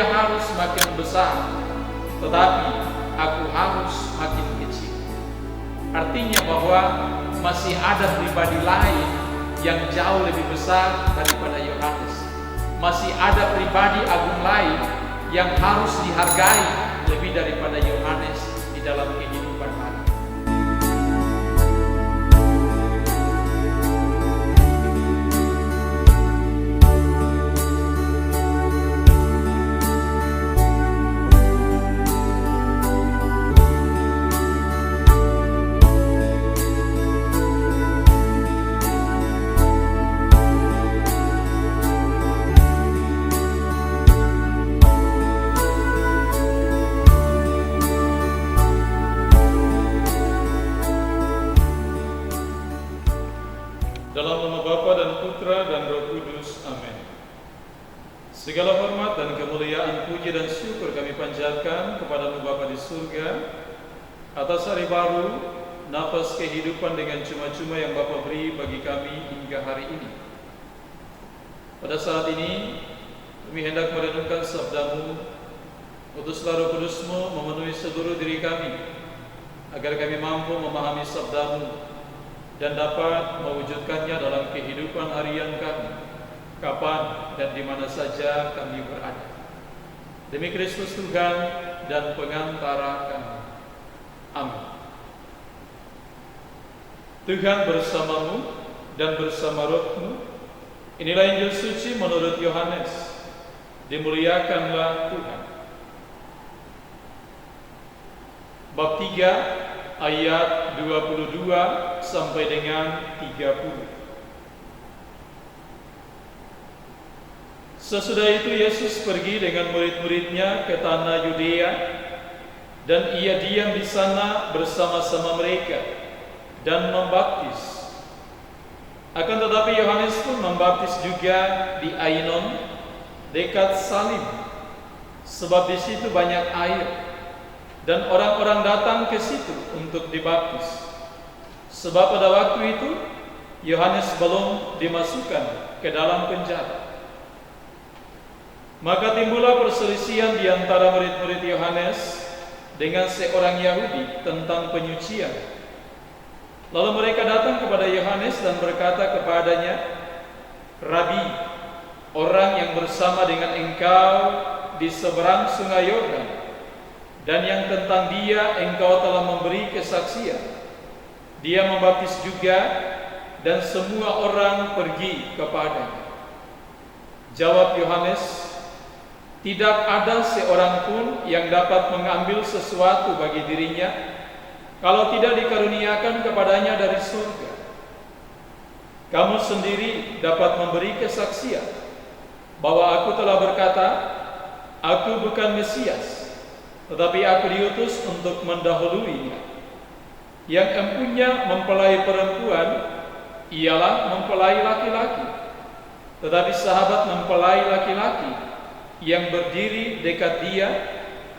Dia harus makin besar, tetapi aku harus makin kecil. Artinya bahwa masih ada pribadi lain yang jauh lebih besar daripada Yohanes. Masih ada pribadi agung lain yang harus dihargai lebih daripada Yohanes di dalam kehidupan hari. Dalam nama Bapa dan Putra dan Roh Kudus. Amin. Segala hormat dan kemuliaan, puji dan syukur kami panjatkan kepada-Mu Bapa di surga atas hari baru, nafas kehidupan dengan cuma-cuma yang Bapa beri bagi kami hingga hari ini. Pada saat ini kami hendak merenungkan sabda-Mu. Utuslah Roh Kudus-Mu memenuhi seluruh diri kami, agar kami mampu memahami sabda-Mu dan dapat mewujudkannya dalam kehidupan harian kami, kapan dan di mana saja kami berada. Demi Kristus Tuhan dan pengantara kami. Amin. Tuhan bersamamu dan bersama rohmu. Inilah Injil suci menurut Yohanes. Dimuliakanlah Tuhan. Bab 3 ayat 22 sampai dengan 30. Sesudah itu Yesus pergi dengan murid-muridnya ke tanah Yudea, dan ia diam di sana bersama-sama mereka dan membaptis. Akan tetapi Yohanes pun membaptis juga di Ainon dekat Salim, sebab di situ banyak air. Dan orang-orang datang ke situ untuk dibaptis. Sebab pada waktu itu Yohanes belum dimasukkan ke dalam penjara. Maka timbullah perselisihan di antara murid-murid Yohanes dengan seorang Yahudi tentang penyucian. Lalu mereka datang kepada Yohanes dan berkata kepadanya, "Rabi, orang yang bersama dengan engkau di seberang sungai Yordan, dan yang tentang dia engkau telah memberi kesaksian, dia membaptis juga, dan semua orang pergi kepadanya." Jawab Yohanes, "Tidak ada seorang pun yang dapat mengambil sesuatu bagi dirinya kalau tidak dikaruniakan kepadanya dari surga. Kamu sendiri dapat memberi kesaksian bahwa aku telah berkata, aku bukan Mesias, tetapi aku diutus untuk mendahuluinya. Yang empunya mempelai perempuan ialah mempelai laki-laki, tetapi sahabat mempelai laki-laki yang berdiri dekat dia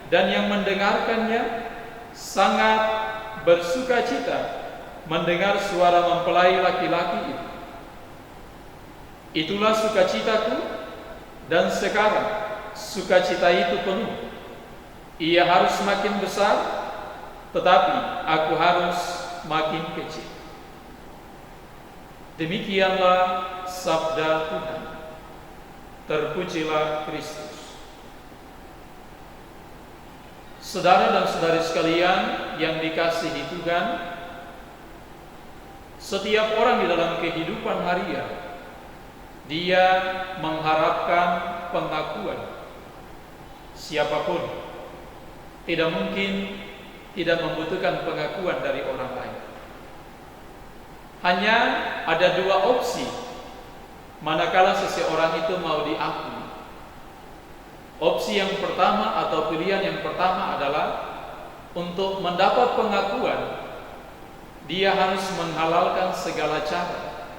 dan yang mendengarkannya sangat bersukacita mendengar suara mempelai laki-laki itu. Itulah sukacitaku, dan sekarang sukacita itu penuh. Ia harus makin besar, tetapi aku harus makin kecil." Demikianlah sabda Tuhan. Terpujilah Kristus. Saudara dan saudari sekalian yang dikasihi Tuhan, setiap orang di dalam kehidupan harian, dia mengharapkan pengakuan. Siapapun tidak mungkin tidak membutuhkan pengakuan dari orang lain. Hanya ada dua opsi manakala seseorang itu mau diakui. Opsi yang pertama atau pilihan yang pertama adalah untuk mendapat pengakuan, dia harus menghalalkan segala cara,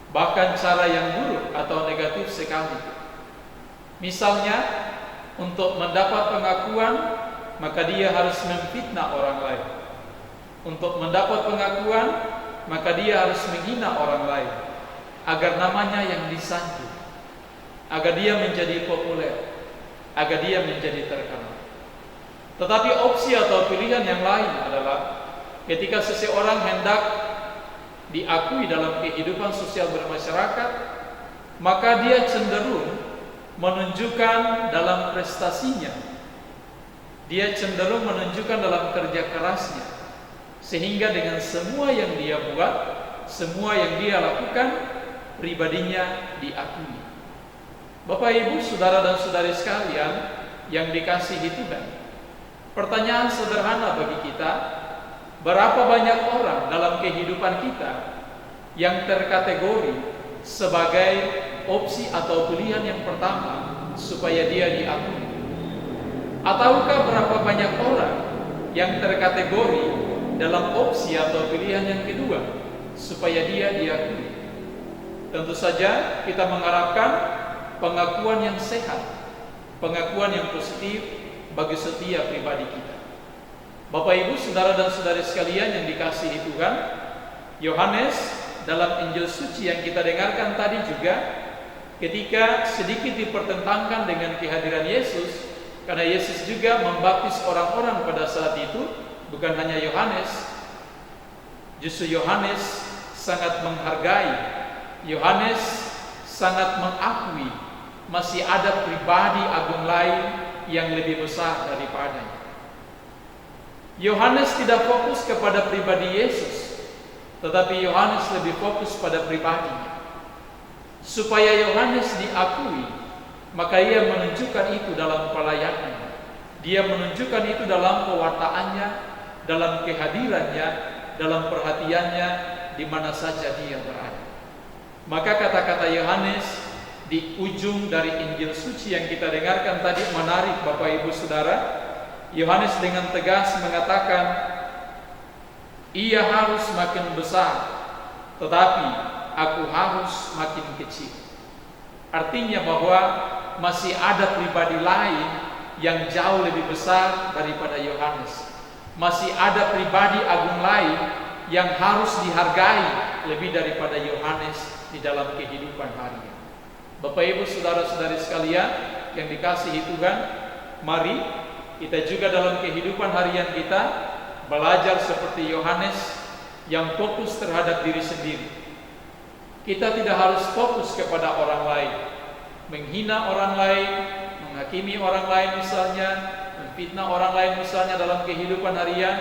bahkan cara yang buruk atau negatif sekali. Misalnya, untuk mendapat pengakuan, maka dia harus memfitnah orang lain. Untuk mendapat pengakuan, maka dia harus menghina orang lain, agar namanya yang disanjung, agar dia menjadi populer, agar dia menjadi terkenal. Tetapi opsi atau pilihan yang lain adalah ketika seseorang hendak diakui dalam kehidupan sosial bermasyarakat, maka dia cenderung menunjukkan dalam prestasinya, dia cenderung menunjukkan dalam kerja kerasnya, sehingga dengan semua yang dia buat, semua yang dia lakukan, pribadinya diakui. Bapak, Ibu, saudara dan saudari sekalian yang dikasihi Tuhan, pertanyaan sederhana bagi kita, berapa banyak orang dalam kehidupan kita yang terkategori sebagai opsi atau pilihan yang pertama supaya dia diakui? Ataukah berapa banyak orang yang terkategori dalam opsi atau pilihan yang kedua supaya dia diakui? Tentu saja kita mengharapkan pengakuan yang sehat, pengakuan yang positif bagi setiap pribadi kita. Bapak, Ibu, saudara dan saudari sekalian yang dikasihi Tuhan, Yohanes dalam Injil suci yang kita dengarkan tadi juga, ketika sedikit dipertentangkan dengan kehadiran Yesus, karena Yesus juga membaptis orang-orang pada saat itu, bukan hanya Yohanes. Justru Yohanes sangat menghargai, Yohanes sangat mengakui masih ada pribadi agung lain yang lebih besar daripadanya. Yohanes tidak fokus kepada pribadi Yesus, tetapi Yohanes lebih fokus pada pribadinya. Supaya Yohanes diakui, maka ia menunjukkan itu dalam pelayanannya. Dia menunjukkan itu dalam pewartaannya, dalam kehadirannya, dalam perhatiannya di mana saja dia berada. Maka kata-kata Yohanes di ujung dari Injil suci yang kita dengarkan tadi menarik, Bapak, Ibu, saudara. Yohanes dengan tegas mengatakan, ia harus makin besar, tetapi aku harus makin kecil. Artinya bahwa masih ada pribadi lain yang jauh lebih besar daripada Yohanes. Masih ada pribadi agung lain yang harus dihargai lebih daripada Yohanes di dalam kehidupan harian. Bapak, Ibu, saudara-saudari sekalian yang dikasihi Tuhan, mari kita juga dalam kehidupan harian kita belajar seperti Yohanes yang fokus terhadap diri sendiri. Kita tidak harus fokus kepada orang lain, menghina orang lain, menghakimi orang lain misalnya, memfitnah orang lain misalnya dalam kehidupan harian,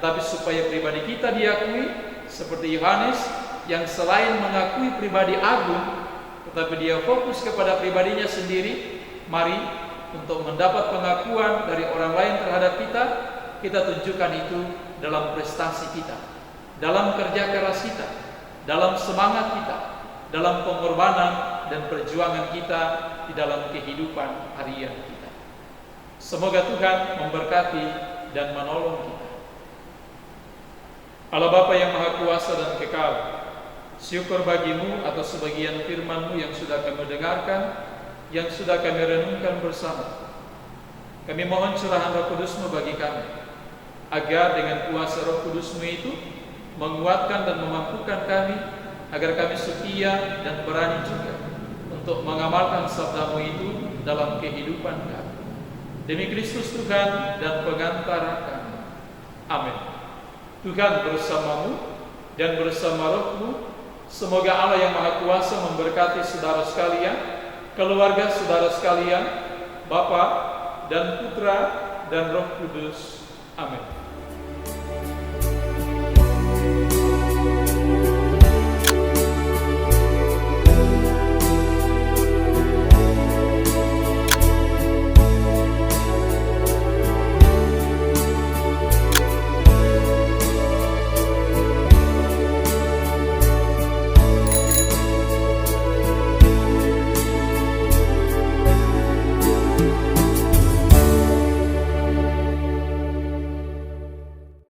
tapi supaya pribadi kita diakui seperti Yohanes yang selain mengakui pribadi agung, tetapi dia fokus kepada pribadinya sendiri. Mari untuk mendapat pengakuan dari orang lain terhadap kita, kita tunjukkan itu dalam prestasi kita, dalam kerja keras kita, dalam semangat kita, dalam pengorbanan dan perjuangan kita di dalam kehidupan harian kita. Semoga Tuhan memberkati dan menolong kita. Allah Bapa yang Maha Kuasa dan Kekal, syukur bagimu atas sebagian firman-Mu yang sudah kami dengarkan, yang sudah kami renungkan bersama. Kami mohon curahan Roh Kudus-Mu bagi kami, agar dengan kuasa Roh Kudus-Mu itu menguatkan dan memampukan kami, agar kami setia dan berani juga untuk mengamalkan sabda-Mu itu dalam kehidupan kami. Demi Kristus Tuhan dan pengantara kami. Amin. Tuhan bersamamu dan bersama Roh-Mu. Semoga Allah yang Maha Kuasa memberkati saudara sekalian, keluarga saudara sekalian, Bapa dan Putra dan Roh Kudus. Amin.